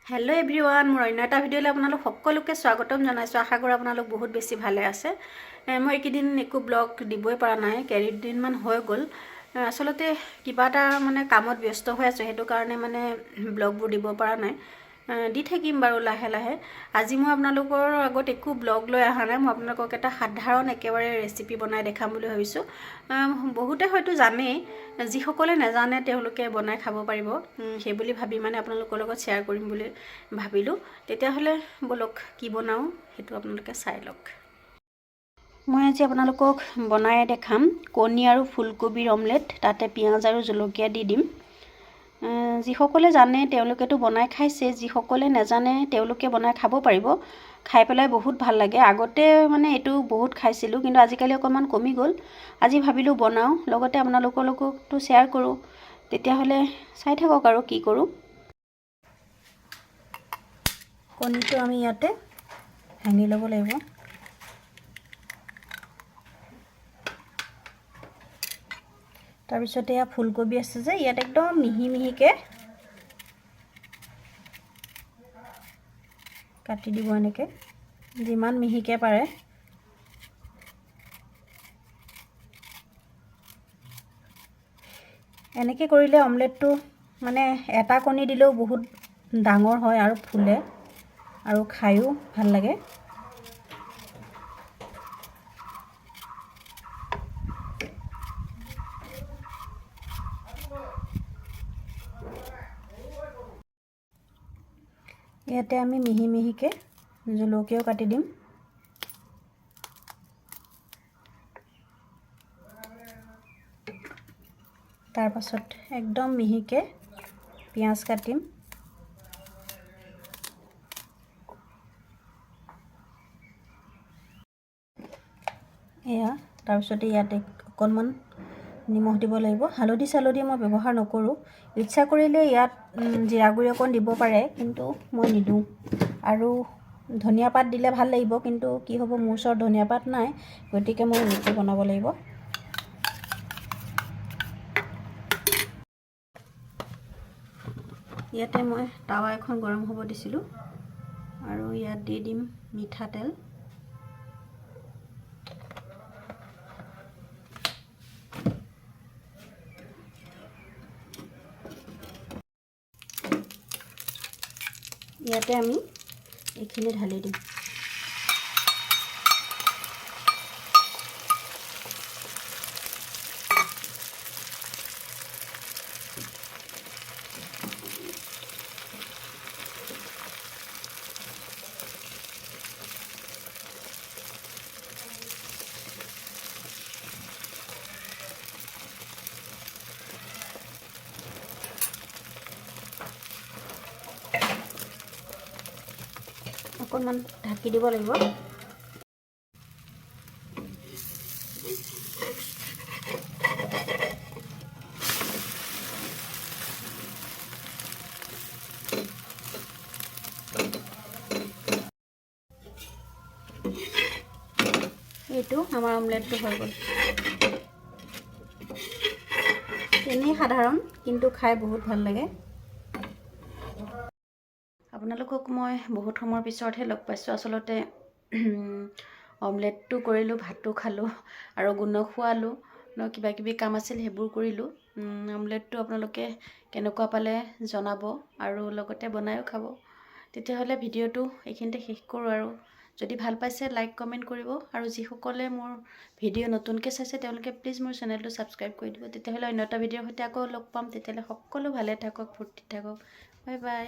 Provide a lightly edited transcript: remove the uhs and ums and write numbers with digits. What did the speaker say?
Hello everyone मोर अन्य এটা ভিডিঅ'লৈ আপোনালোক সকলোকে স্বাগতম জনাইছো। আশা কৰো আপোনালোক বহুত বেছি ভালে আছে। মই এইকেইদিন একো ব্লগ দিবই পৰা নাই, কেইদিনমান হৈ গ'ল। আসলতে কিবা এটা মানে কামত ব্যস্ত হৈ আছো, সেইটো কাৰণে মানে ব্লগবোৰ দিব পৰা নাই। দি থাকিম বাৰু লাহে লাহে। আজি মই আপোনালোকৰ আগত একো ব্লগ লৈ অহা নাই, মই আপোনালোকক এটা সাধাৰণ একেবাৰে ৰেচিপি বনাই দেখাম বুলি ভাবিছো। বহুতে হয়তো জানেই, যিসকলে নাজানে তেওঁলোকে বনাই খাব পাৰিব, সেই বুলি ভাবি মানে আপোনালোকৰ লগত শ্বেয়াৰ কৰিম বুলি ভাবিলো। তেতিয়াহ'লে বলক কি বনাও সেইটো আপোনালোকে চাই লওক। মই আজি আপোনালোকক বনাই দেখাম কণী আৰু ফুলকবিৰ অমলেট, তাতে পিঁয়াজ আৰু জলকীয়া দি দিম। যিসকলে জানে তেওঁলোকেতো বনাই খাইছে, যিসকলে নাজানে তেওঁলোকে বনাই খাব পাৰিব। খাই পেলাই বহুত ভাল লাগে। আগতে মানে এইটো বহুত খাইছিলোঁ, কিন্তু আজিকালি অকণমান কমি গ'ল। আজি ভাবিলোঁ বনাওঁ, লগতে আপোনালোকৰ লগতো শ্বেয়াৰ কৰোঁ। তেতিয়াহ'লে চাই থাকক আৰু কি কৰোঁ। কণীটো আমি ইয়াতে ভাঙি ল'ব লাগিব। তাৰপিছতে এয়া ফুলকবি আছে যে, ইয়াত একদম মিহি মিহিকৈ কাটি দিব, এনেকৈ যিমান মিহিকৈ পাৰে। এনেকৈ কৰিলে অমলেটটো মানে এটা কণী দিলেও বহুত ডাঙৰ হয় আৰু ফুলে আৰু খায়ো ভাল লাগে। ইয়াতে আমি মিহি মিহিকৈ জলকীয়াও কাটি দিম। তাৰ পাছত একদম মিহিকৈ পিঁয়াজ কাটিম। এয়া তাৰপিছতে ইয়াতে অকণমান নিমখ দিব লাগিব। হালধি চালধি মই ব্যৱহাৰ নকৰোঁ। ইচ্ছা কৰিলে ইয়াত জিৰা গুড়ি অকণ দিব পাৰে, কিন্তু মই নিদিওঁ। আৰু ধনিয়া পাত দিলে ভাল লাগিব, কিন্তু কি হ'ব, মোৰ ওচৰত ধনিয়া পাত নাই, গতিকে মই এনেকৈ বনাব লাগিব। ইয়াতে মই টাৱা এখন গৰম হ'ব দিছিলোঁ, আৰু ইয়াত দি দিম মিঠাতেল। ইয়াতে আমি এইখিনি ঢালি দিম। অকণমান ঢাকি দিব লাগিব। এইটো আমাৰ অমলেটটো হৈ গ'ল। এনেই সাধাৰণ, কিন্তু খাই বহুত ভাল লাগে। আপোনালোকক মই বহুত সময়ৰ পিছতহে লগ পাইছোঁ। আচলতে অমলেটটো কৰিলোঁ, ভাতো খালোঁ, আৰু গুণক খোৱালোঁ, কিবা কিবি কাম আছিল সেইবোৰ কৰিলোঁ। অমলেটটো আপোনালোকে কেনেকুৱা পালে জনাব, আৰু লগতে বনায়ো খাব। তেতিয়াহ'লে ভিডিঅ'টো এইখিনিতে শেষ কৰোঁ। আৰু যদি ভাল পাইছে লাইক কমেণ্ট কৰিব, আৰু যিসকলে মোৰ ভিডিঅ' নতুনকৈ চাইছে তেওঁলোকে প্লিজ মোৰ চেনেলটো ছাবস্ক্ৰাইব কৰি দিব। তেতিয়াহ'লে অন্য এটা ভিডিঅ'ৰ সৈতে আকৌ লগ পাম। তেতিয়াহ'লে সকলো ভালে থাকক, ফূৰ্তি থাকক। Bye bye.